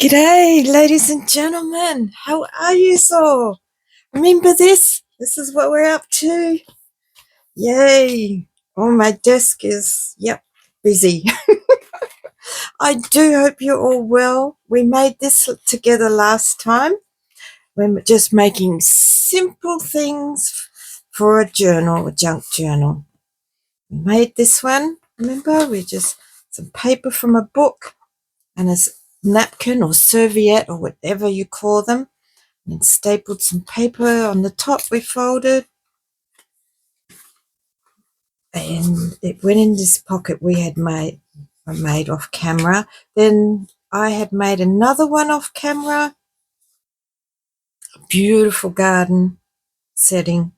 G'day, ladies and gentlemen. How are you all? Remember this? This is what we're up to. Yay. Oh, my desk is, busy. I do hope you're all well. We made this together last time. We're just making simple things for a journal, a junk journal. We made this one. Remember, we just some paper from a book and a napkin or serviette or whatever you call them. And stapled some paper on the top we folded, and it went in this pocket we had made off camera. Then I had made another one off camera, beautiful garden setting,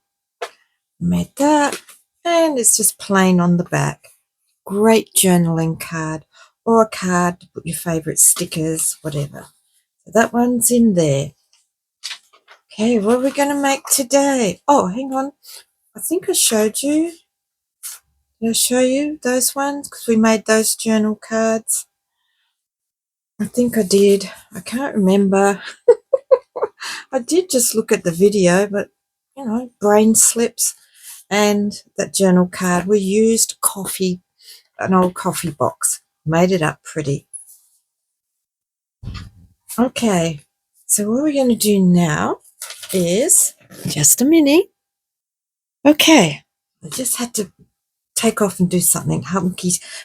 made that, and it's just plain on the back. Great journaling card, or a card to put your favorite stickers, whatever. So that one's in there. Okay, what are we going to make today? Oh, hang on, I think I showed you. Did I show you those ones? Because we made those journal cards. I think I did. I can't remember. I did just look at the video, but, brain slips. And that journal card, we used an old coffee box. Made it up pretty. Okay, so what we're going to do now is, just a minute. Okay, I just had to take off and do something.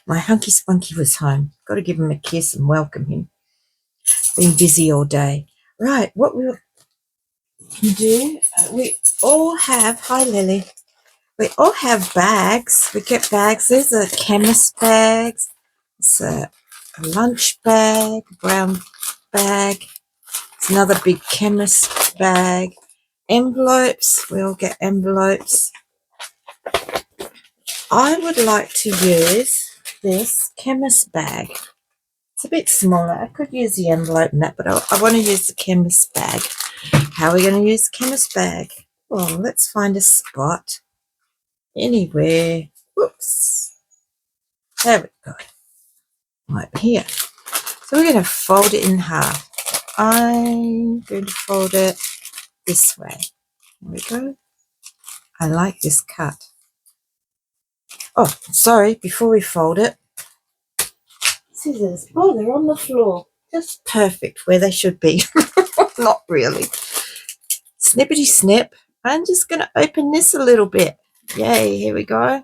My hunky spunky was home. Got to give him a kiss and welcome him. Been busy all day. Right, what we'll do, we all have, hi Lily, we all have bags. We get bags. There's a chemist bags. It's a lunch bag, brown bag. It's another big chemist bag. Envelopes, we all get envelopes. I would like to use this chemist bag. It's a bit smaller. I could use the envelope in that, but I want to use the chemist bag. How are we going to use the chemist bag? Well, let's find a spot. Anywhere. Whoops. There we go. Right here. So we're going to fold it in half. I'm going to fold it this way. There we go. I like this cut. Oh, sorry, before we fold it. Scissors. Oh, they're on the floor. Just perfect where they should be. Not really. Snippety snip. I'm just going to open this a little bit. Yay, here we go.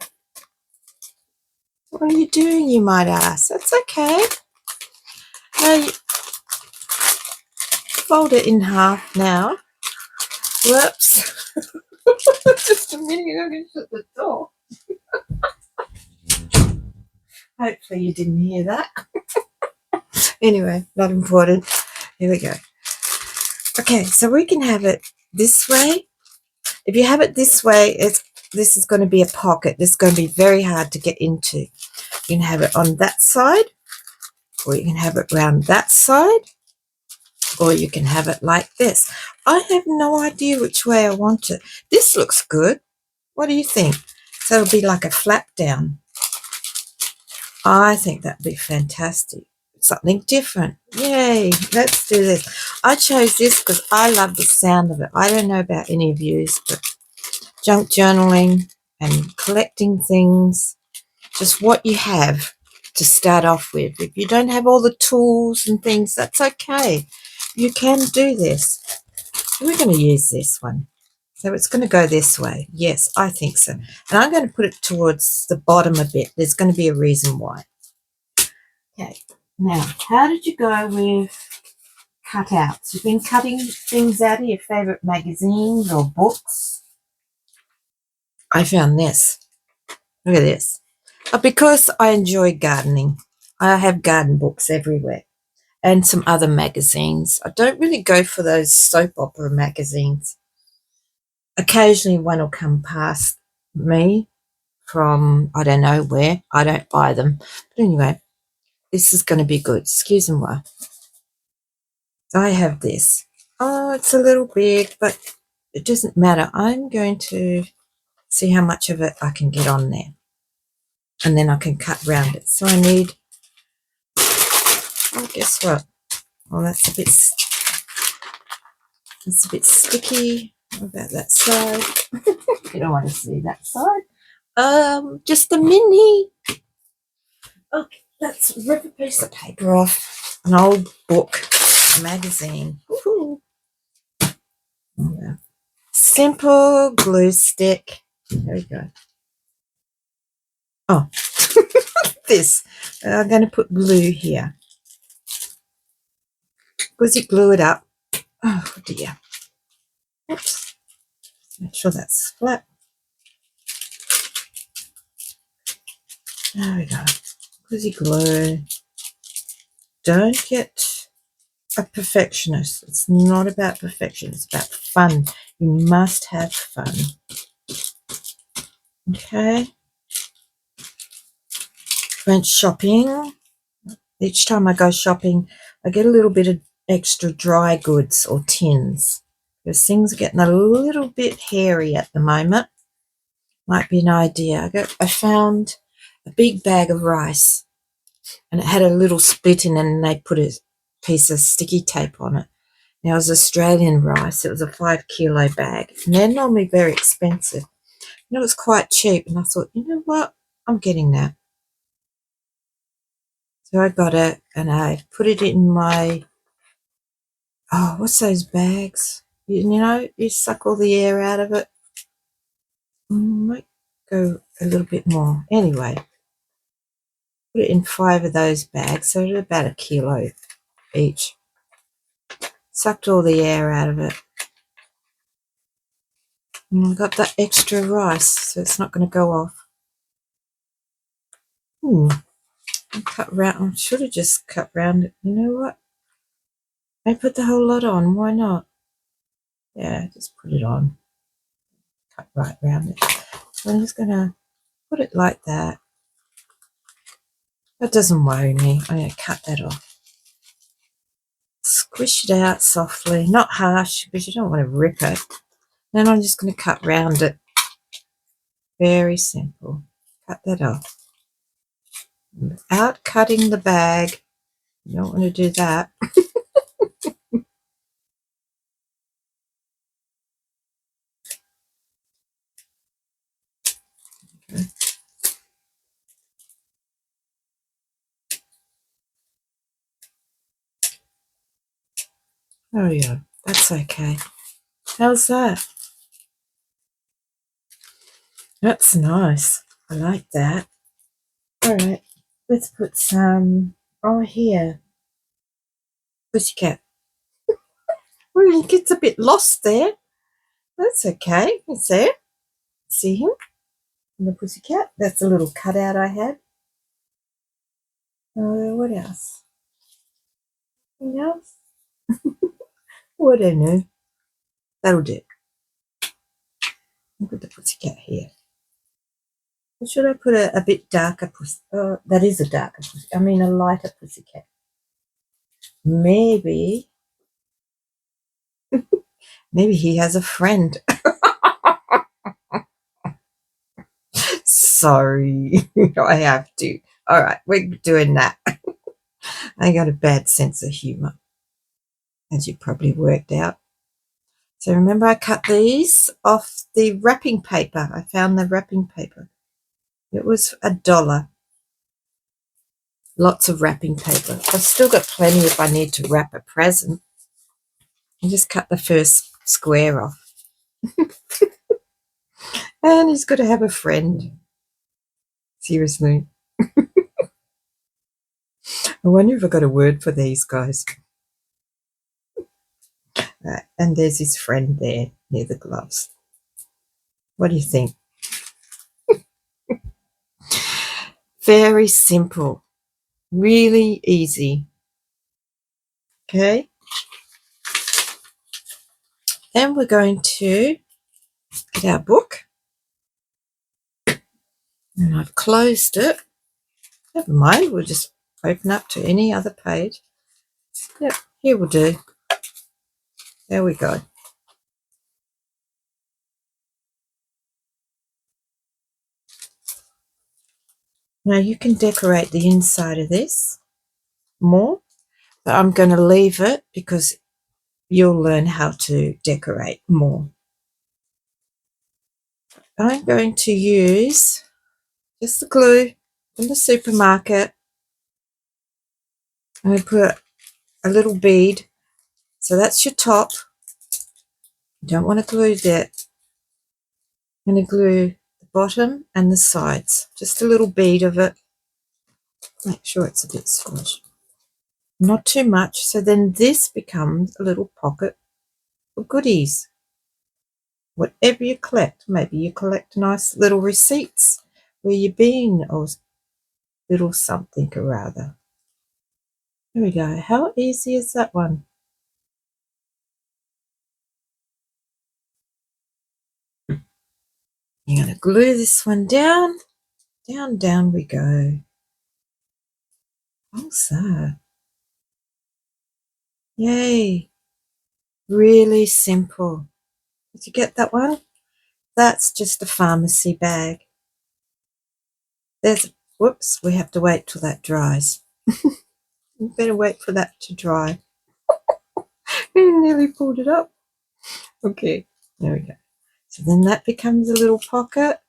What are you doing, you might ask? That's okay. Now, fold it in half now. Whoops. Just a minute, I'm going to shut the door. Hopefully you didn't hear that. Anyway, not important. Here we go. Okay, so we can have it this way. If you have it this way, this is going to be a pocket. This is going to be very hard to get into. You can have it on that side, or you can have it round that side, or you can have it like this. I have no idea which way I want it. This looks good. What do you think? So it'll be like a flap down. I think that'd be fantastic. Something different. Yay, let's do this. I chose this because I love the sound of it. I don't know about any of you, but junk journaling and collecting things, just what you have to start off with. If you don't have all the tools and things, that's okay. You can do this. We're going to use this one. So it's going to go this way. Yes, I think so. And I'm going to put it towards the bottom a bit. There's going to be a reason why. Okay. Now, how did you go with cutouts? You've been cutting things out of your favourite magazines or books. I found this. Look at this. Because I enjoy gardening, I have garden books everywhere and some other magazines. I don't really go for those soap opera magazines. Occasionally one will come past me from I don't know where. I don't buy them. But anyway, this is going to be good. Excuse me. So I have this. Oh, it's a little big, but it doesn't matter. I'm going to see how much of it I can get on there. And then I can cut round it. So I need, oh, guess what? Oh, that's a bit sticky. What about that side? You don't want to see that side. Just a mini. Okay, let's rip a piece of paper off. An old book, a magazine. Woohoo. Yeah. Simple glue stick. There we go. Oh, this. I'm going to put glue here. Because you glue it up. Oh dear. Oops. Make sure that's flat. There we go. Because you glue. Don't get a perfectionist. It's not about perfection. It's about fun. You must have fun. Okay. Went shopping. Each time I go shopping, I get a little bit of extra dry goods or tins because things are getting a little bit hairy at the moment. Might be an idea. I found a big bag of rice and it had a little split in it and they put a piece of sticky tape on it. Now, it was Australian rice. It was a 5 kilo bag and they're normally very expensive. And it was quite cheap and I thought, you know what? I'm getting that. So I got it and I put it in my, oh, what's those bags? You know, you suck all the air out of it. Might go a little bit more. Anyway, put it in 5 of those bags, so it's about a kilo each. Sucked all the air out of it. And I got that extra rice, so it's not going to go off. Cut round. I should have just cut round it. You know what? I put the whole lot on. Why not? Yeah, just put it on. Cut right round it. So I'm just going to put it like that. That doesn't worry me. I'm going to cut that off. Squish it out softly, not harsh because you don't want to rip it. Then I'm just going to cut round it. Very simple. Cut that off. Without cutting the bag. You don't want to do that. Okay. Oh yeah, that's okay. How's that? That's nice. I like that. Alright, let's put some here. Pussycat. Well, he gets a bit lost there. That's okay. He's there. See him? And the pussycat. That's a little cutout I had. What else? Anything else? What I know. That'll do. I'll put the pussycat here. Or should I put a bit darker pussy? Oh, that is a darker pussy. I mean a lighter pussycat. Maybe he has a friend. Sorry, I have to. All right, we're doing that. I got a bad sense of humor, as you probably worked out. So remember I cut these off the wrapping paper. I found the wrapping paper. It was $1. Lots of wrapping paper. I've still got plenty if I need to wrap a present. I just cut the first square off. And he's got to have a friend. Seriously. I wonder if I got a word for these guys. And there's his friend there near the gloves. What do you think? Very simple. Really easy. Okay. Then we're going to get our book. And I've closed it. Never mind, we'll just open up to any other page. Yep, here will do. There we go. Now you can decorate the inside of this more. But I'm going to leave it because you'll learn how to decorate more. I'm going to use just the glue from the supermarket. I'm going to put a little bead. So that's your top. You don't want to glue that. I'm going to glue the bottom and the sides. Just a little bead of it. Make sure it's a bit squished. Not too much. So then this becomes a little pocket for goodies. Whatever you collect. Maybe you collect nice little receipts where you've been or little something or other. There we go. How easy is that one? I'm going to glue this one down. Down, down we go. Also, yay. Really simple. Did you get that one? That's just a pharmacy bag. There's, whoops, we have to wait till that dries. You better wait for that to dry. We nearly pulled it up. Okay, there we go. So then that becomes a little pocket.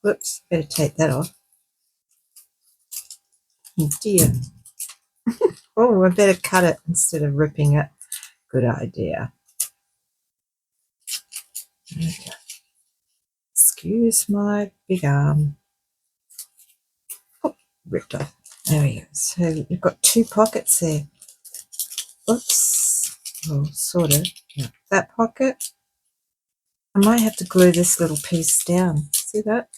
Whoops, better take that off. Oh dear. Oh, I better cut it instead of ripping it. Good idea. Okay. Excuse my big arm. Oh, ripped off. There we go. So you've got two pockets there. Oops. Well, sort of. Yeah. That pocket. I might have to glue this little piece down. See that?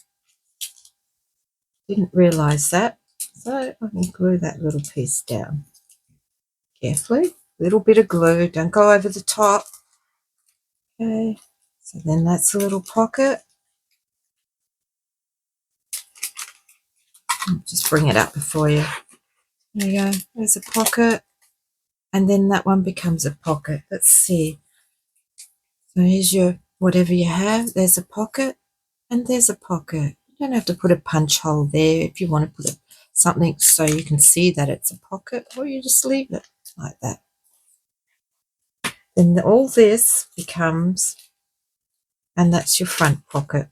Didn't realise that. So I can glue that little piece down. Carefully. Little bit of glue. Don't go over the top. Okay. So then that's a little pocket. I'll just bring it up before you. There you go. There's a pocket. And then that one becomes a pocket. Let's see. So here's your whatever you have. There's a pocket and there's a pocket. You don't have to put a punch hole there if you want to put something so you can see that it's a pocket, or you just leave it like that. Then all this becomes, and that's your front pocket.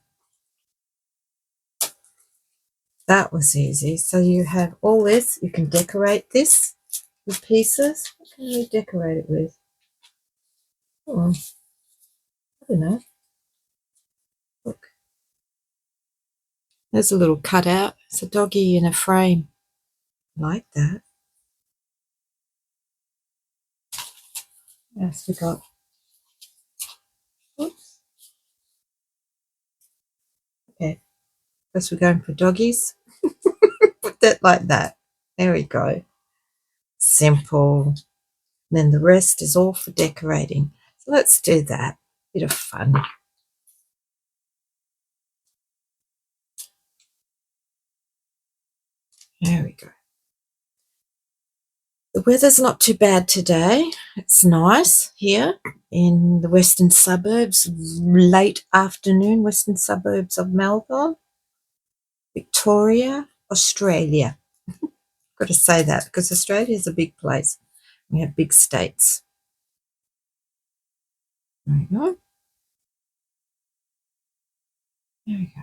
That was easy. So you have all this. You can decorate this with pieces. What can you decorate it with? Oh, I don't know. Look. There's a little cutout. It's a doggy in a frame. Like that. Yes, we got. Oops. Okay. Guess we're going for doggies. Put that like that. There we go. Simple. Then the rest is all for decorating. So let's do that. Bit of fun. There we go. The weather's not too bad today. It's nice here in the western suburbs, late afternoon, western suburbs of Melbourne, Victoria, Australia. Got to say that because Australia is a big place. We have big states. There we go. There we go.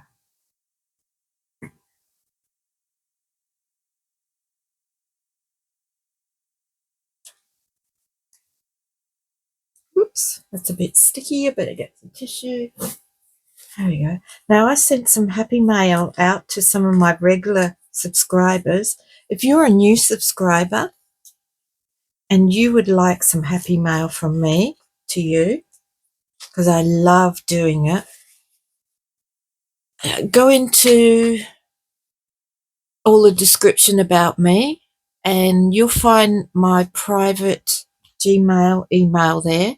Oops, that's a bit sticky. I better get some tissue. There we go. Now I sent some happy mail out to some of my regular subscribers. If you're a new subscriber and you would like some happy mail from me to you, because I love doing it, go into all the description about me and you'll find my private Gmail email there,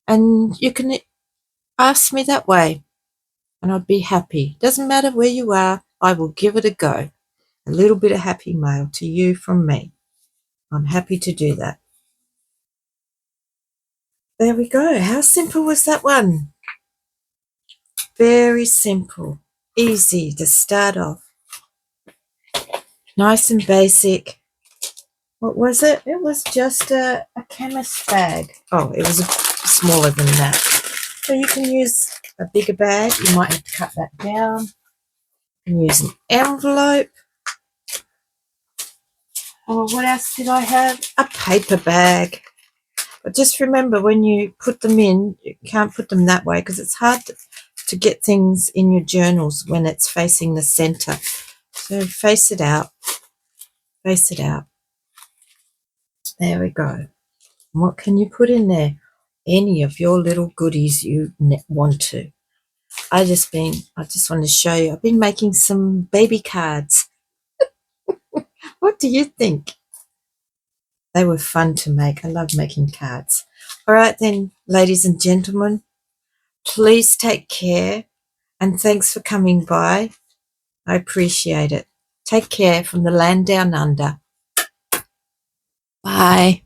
and you can ask me that way and I'd be happy. Doesn't matter where you are, I will give it a go. A little bit of happy mail to you from me. I'm happy to do that. There we go. How simple was that one? Very simple. Easy to start off. Nice and basic. What was it? It was just a chemist bag. Oh, it was smaller than that. So you can use a bigger bag. You might have to cut that down. You can use an envelope. Oh, what else did I have? A paper bag. But just remember, when you put them in, you can't put them that way because it's hard to get things in your journals when it's facing the center. So face it out. Face it out. There we go. What can you put in there? Any of your little goodies you want to. I just want to show you. I've been making some baby cards. What do you think? They were fun to make. I love making cards. All right then, ladies and gentlemen, please take care and thanks for coming by. I appreciate it. Take care from the land down under. Bye.